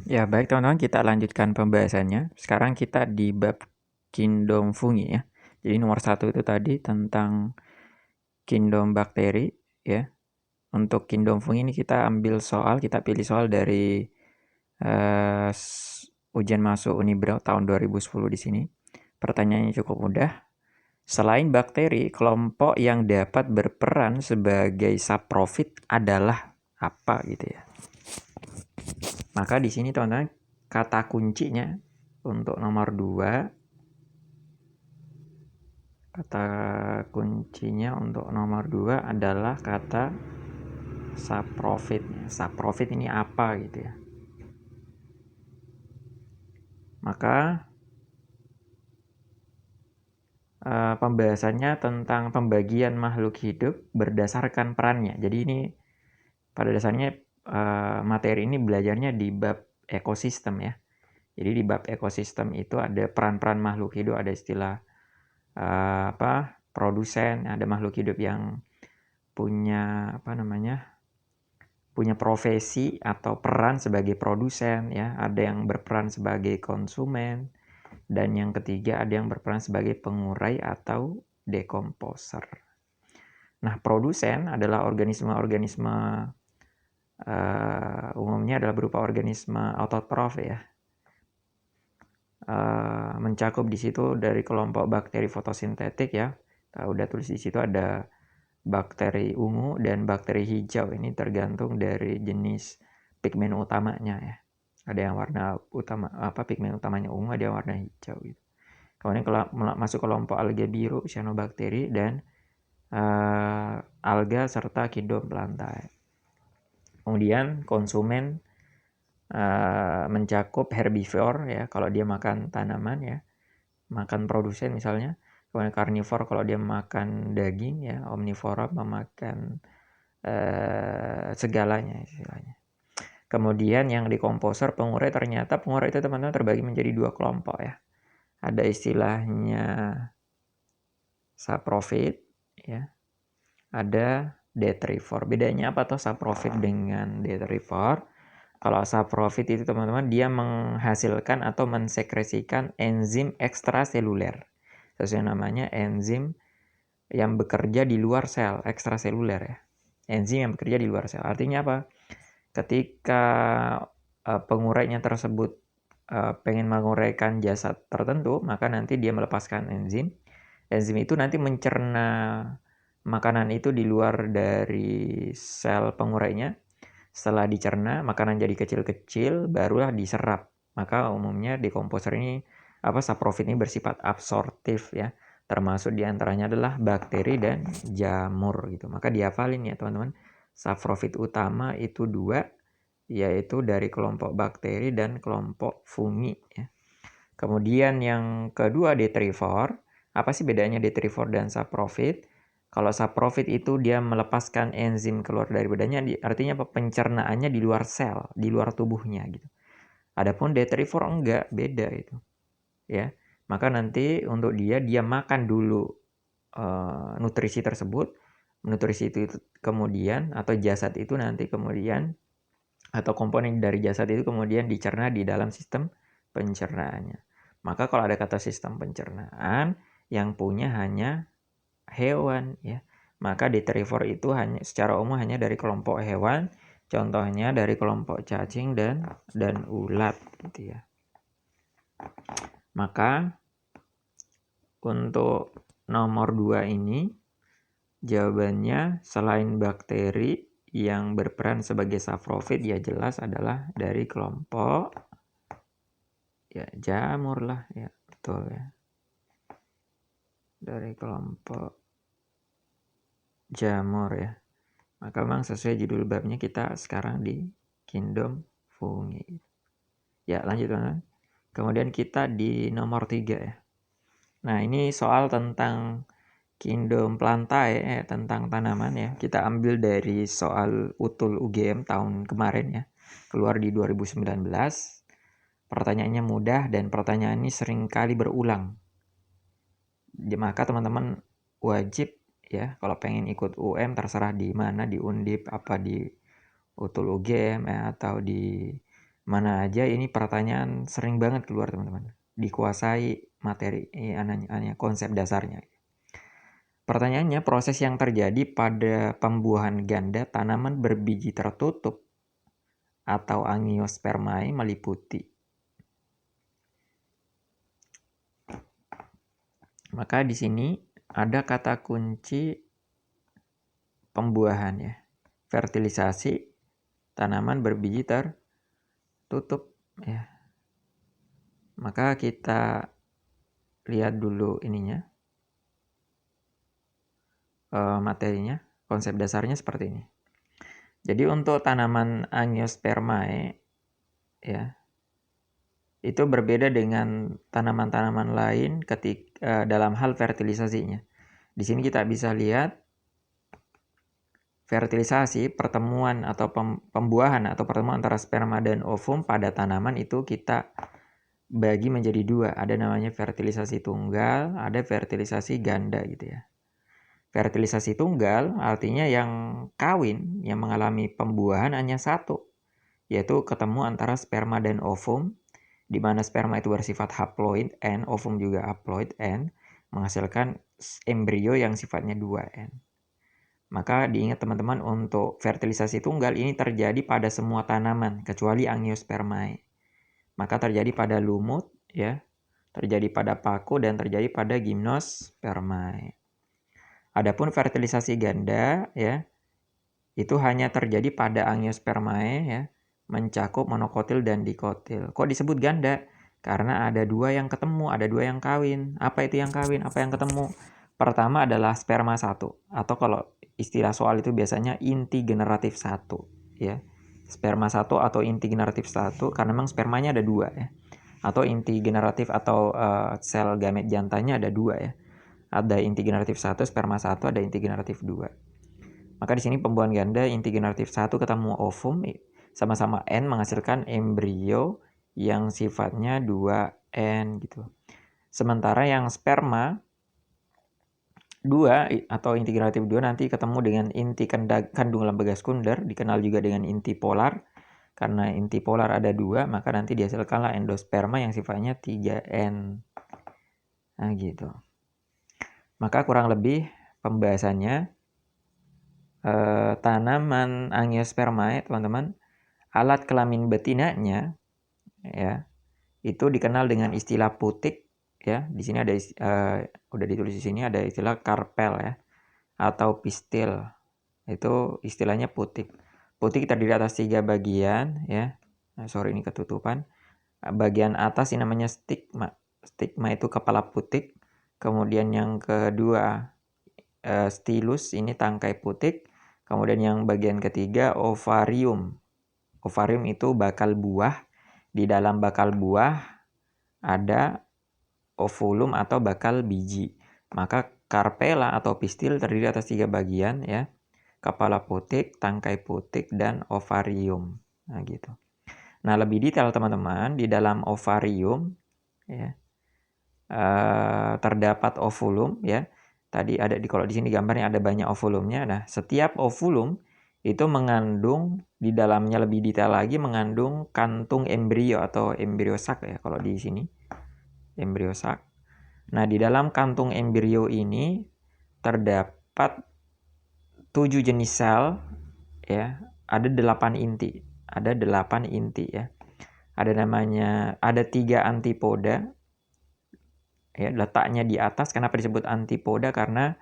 Ya, baik teman-teman, kita lanjutkan pembahasannya. Sekarang kita di bab kingdom fungi ya. Jadi nomor 1 itu tadi tentang kingdom bakteri ya. Untuk kingdom fungi ini kita ambil soal, kita pilih soal dari eh, ujian masuk Unibrau tahun 2010 di sini. Pertanyaannya cukup mudah. Selain bakteri, kelompok yang dapat berperan sebagai saprofit adalah apa gitu ya. Maka di sini teman-teman, kata kuncinya untuk nomor 2, kata kuncinya untuk nomor 2 adalah kata saprofit. Saprofit ini apa gitu ya. Maka pembahasannya tentang pembagian makhluk hidup berdasarkan perannya. Jadi ini pada dasarnya materi ini belajarnya di bab ekosistem ya. Jadi di bab ekosistem itu ada peran-peran makhluk hidup, ada istilah produsen, ada makhluk hidup yang punya punya profesi atau peran sebagai produsen ya, ada yang berperan sebagai konsumen, dan yang ketiga ada yang berperan sebagai pengurai atau dekomposer. Nah, produsen adalah organisme-organisme umumnya adalah berupa organisme autotrof ya. Mencakup di situ dari kelompok bakteri fotosintetik ya. Udah tulis di situ ada bakteri ungu dan bakteri hijau. Ini tergantung dari jenis pigmen utamanya ya. Ada yang warna utama pigmen utamanya ungu, ada yang warna hijau gitu. Kemudian kalau masuk kelompok alga biru, cyanobacteria dan alga serta kingdom plantae. Kemudian konsumen mencakup herbivore ya, kalau dia makan tanaman ya, makan produsen misalnya. Kemudian karnivor kalau dia makan daging ya, omnivora memakan segalanya istilahnya. Kemudian yang dekomposer, pengurai, ternyata pengurai itu teman-teman terbagi menjadi 2 kelompok ya. Ada istilahnya saprofit ya. Ada detrivore. Bedanya apa tuh saprofit dengan detrivore? Kalau saprofit itu teman-teman dia menghasilkan atau mensekresikan enzim ekstraseluler. Sesuai namanya enzim yang bekerja di luar sel, ekstraseluler ya. Enzim yang bekerja di luar sel. Artinya apa? Ketika pengurainya tersebut pengen menguraikan jasad tertentu, maka nanti dia melepaskan enzim. Enzim itu nanti mencerna makanan itu di luar dari sel pengurainya. Setelah dicerna, makanan jadi kecil-kecil, barulah diserap. Maka umumnya dekomposer ini, saprofit ini bersifat absorptif ya. Termasuk diantaranya adalah bakteri dan jamur gitu. Maka dihafalin ya teman-teman. Saprofit utama itu 2, yaitu dari kelompok bakteri dan kelompok fungi ya. Kemudian yang kedua detrivore. Apa sih bedanya detrivore dan saprofit? Kalau saprofit itu dia melepaskan enzim keluar dari badannya, artinya pencernaannya di luar sel, di luar tubuhnya gitu. Adapun detrivore enggak, beda itu. Ya. Maka nanti untuk dia makan dulu nutrisi tersebut. Nutrisi itu kemudian atau jasad itu nanti kemudian atau komponen dari jasad itu kemudian dicerna di dalam sistem pencernaannya. Maka kalau ada kata sistem pencernaan, yang punya hanya hewan ya. Maka detrivore itu hanya secara umum hanya dari kelompok hewan, contohnya dari kelompok cacing dan ulat gitu ya. Maka untuk nomor 2 ini jawabannya selain bakteri yang berperan sebagai saprofit ya jelas adalah dari kelompok ya jamur lah ya, betul ya. Dari kelompok jamur ya. Maka memang sesuai judul babnya kita sekarang di kingdom fungi. Ya lanjut teman-teman. Kemudian kita di nomor 3 ya. Nah ini soal tentang kingdom plantae tentang tanaman ya. Kita ambil dari soal utul UGM tahun kemarin ya. Keluar di 2019. Pertanyaannya mudah dan pertanyaan ini sering kali berulang. Maka teman-teman wajib ya kalau pengen ikut UM terserah di mana, di Undip apa di utul UGM atau di Mana aja ini pertanyaan sering banget keluar teman-teman. Dikuasai materi, konsep dasarnya. Pertanyaannya, proses yang terjadi pada pembuahan ganda tanaman berbiji tertutup atau angiospermae meliputi. Maka di sini ada kata kunci pembuahan ya. Fertilisasi tanaman berbiji tertutup ya. Maka kita lihat dulu ininya. Materinya, konsep dasarnya seperti ini. Jadi untuk tanaman angiospermae ya, itu berbeda dengan tanaman-tanaman lain dalam hal fertilisasinya. Di sini kita bisa lihat fertilisasi, pertemuan atau pembuahan atau pertemuan antara sperma dan ovum pada tanaman itu kita bagi menjadi dua. Ada namanya fertilisasi tunggal, ada fertilisasi ganda gitu ya. Fertilisasi tunggal artinya yang kawin, yang mengalami pembuahan hanya satu, yaitu ketemu antara sperma dan ovum, di mana sperma itu bersifat haploid N, ovum juga haploid N, menghasilkan embrio yang sifatnya 2N. Maka diingat teman-teman, untuk fertilisasi tunggal ini terjadi pada semua tanaman, kecuali angiospermae. Maka terjadi pada lumut, ya, terjadi pada paku, dan terjadi pada gimnospermae. Adapun fertilisasi ganda ya, itu hanya terjadi pada angiospermae ya, mencakup monokotil dan dikotil. Kok disebut ganda? Karena ada dua yang ketemu, ada dua yang kawin. Apa itu yang kawin? Apa yang ketemu? Pertama adalah sperma 1, atau kalau istilah soal itu biasanya inti generatif 1 ya. Sperma 1 atau inti generatif 1 karena memang spermanya ada 2 ya. Atau inti generatif atau sel gamet jantanya ada 2 ya. Ada inti generatif 1, sperma 1, ada inti generatif 2. Maka di sini pembuahan ganda inti generatif 1 ketemu ovum, sama-sama N menghasilkan embrio yang sifatnya 2N gitu. Sementara yang sperma 2 atau inti generatif 2 nanti ketemu dengan inti kandung lambega sekunder, dikenal juga dengan inti polar. Karena inti polar ada 2, maka nanti dihasilkanlah endosperma yang sifatnya 3N. Nah gitu. Maka kurang lebih pembahasannya tanaman angiospermae teman-teman, alat kelamin betinanya ya, itu dikenal dengan istilah putik ya. Di sini ada udah ditulis di sini ada istilah karpel ya, atau pistil. Itu istilahnya putik. Putik terdiri atas 3 bagian ya. Nah, sorry ini ketutupan. Bagian atas ini namanya stigma. Stigma itu kepala putik. Kemudian yang kedua stilus, ini tangkai putik. Kemudian yang bagian ketiga ovarium. Ovarium itu bakal buah. Di dalam bakal buah ada ovulum atau bakal biji. Maka karpela atau pistil terdiri atas 3 bagian ya. Kepala putik, tangkai putik, dan ovarium. Nah gitu. Nah lebih detail teman-teman, di dalam ovarium ya, terdapat ovulum ya. Tadi ada kalau di sini gambarnya ada banyak ovulumnya. Nah, setiap ovulum itu mengandung di dalamnya, lebih detail lagi, mengandung kantung embrio atau embrio sac ya kalau di sini. Embrio sac. Nah, di dalam kantung embrio ini terdapat 7 jenis sel ya, ada 8 inti. Ada 8 inti ya. Ada 3 antipoda. Ya, letaknya di atas. Kenapa disebut antipoda? Karena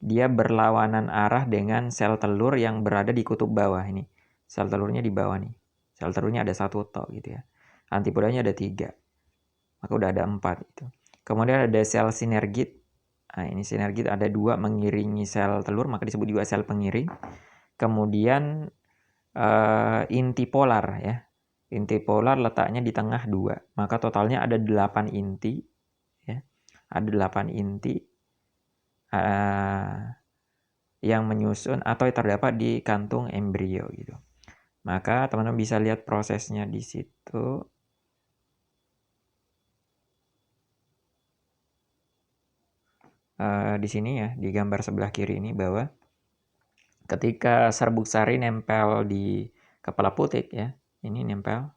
dia berlawanan arah dengan sel telur yang berada di kutub bawah ini. Sel telurnya di bawah nih. Sel telurnya ada 1 tok gitu ya. Antipodanya ada 3. Maka udah ada 4 gitu. Kemudian ada sel sinergit. Nah, ini sinergit ada 2 mengiringi sel telur, maka disebut juga sel pengiring. Kemudian inti polar ya. Inti polar letaknya di tengah 2. Maka totalnya ada 8 inti. Ada 8 inti yang menyusun atau terdapat di kantung embrio gitu. Maka teman-teman bisa lihat prosesnya di situ. Di sini ya, di gambar sebelah kiri ini, bahwa ketika serbuk sari nempel di kepala putik ya, ini nempel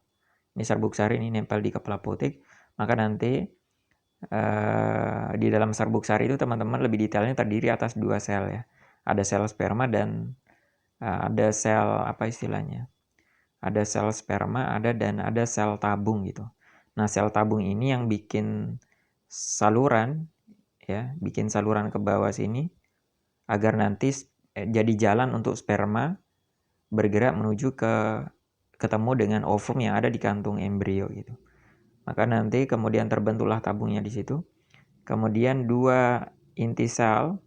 Ini serbuk sari ini nempel di kepala putik, maka nanti di dalam serbuk sari itu teman-teman lebih detailnya terdiri atas 2 sel ya. Ada sel sperma dan ada sel apa istilahnya? Ada sel sperma, ada sel tabung gitu. Nah, sel tabung ini yang bikin saluran ya, bikin saluran ke bawah sini agar nanti jadi jalan untuk sperma bergerak menuju ketemu dengan ovum yang ada di kantung embrio gitu. Maka nanti kemudian terbentuklah tabungnya di situ. Kemudian 2 inti sel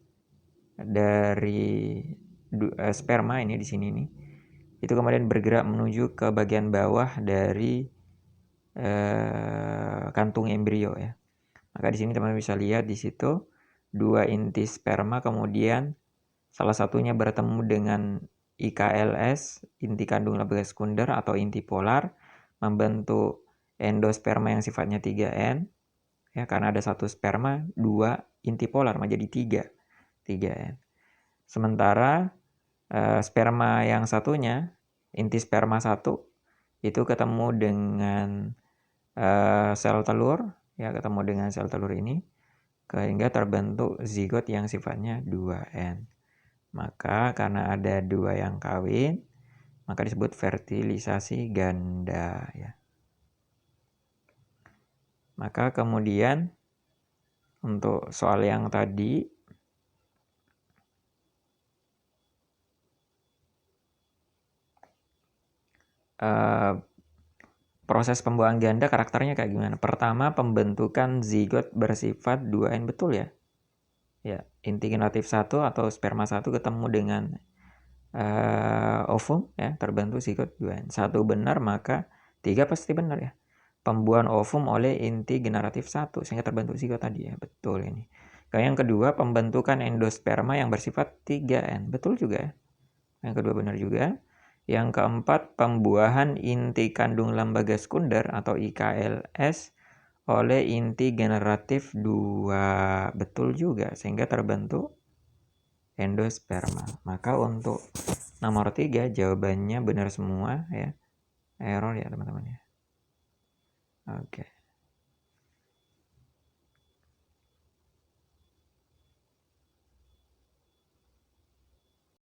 dari sperma ini di sini nih, itu kemudian bergerak menuju ke bagian bawah dari kantung embrio ya. Maka di sini teman-teman bisa lihat di situ 2 inti sperma, kemudian salah satunya bertemu dengan IKLS, inti kandung lembaga sekunder atau inti polar, membentuk endosperma yang sifatnya 3N. Ya, karena ada 1 sperma, 2 inti polar menjadi 3N. Sementara sperma yang satunya, inti sperma 1, itu ketemu dengan sel telur, ya ketemu dengan sel telur ini, sehingga terbentuk zigot yang sifatnya 2N. Maka karena ada 2 yang kawin, maka disebut fertilisasi ganda ya. Maka kemudian untuk soal yang tadi proses pembuahan ganda karakternya kayak gimana? Pertama, pembentukan zigot bersifat 2N, betul ya? Ya, inti generatif 1 atau sperma 1 ketemu dengan ovum ya, terbentuk zigot 2N. 1 benar maka 3 pasti benar ya. Pembuahan ovum oleh inti generatif 1 sehingga terbentuk zigot tadi ya, betul ini. Yang kedua, pembentukan endosperma yang bersifat 3N, betul juga ya. Yang kedua benar juga. Yang keempat, pembuahan inti kandung lembaga sekunder atau IKLS oleh inti generatif 2, betul juga, sehingga terbentuk endosperma. Maka untuk nomor 3 jawabannya benar semua ya. Error ya teman-teman ya. Oke.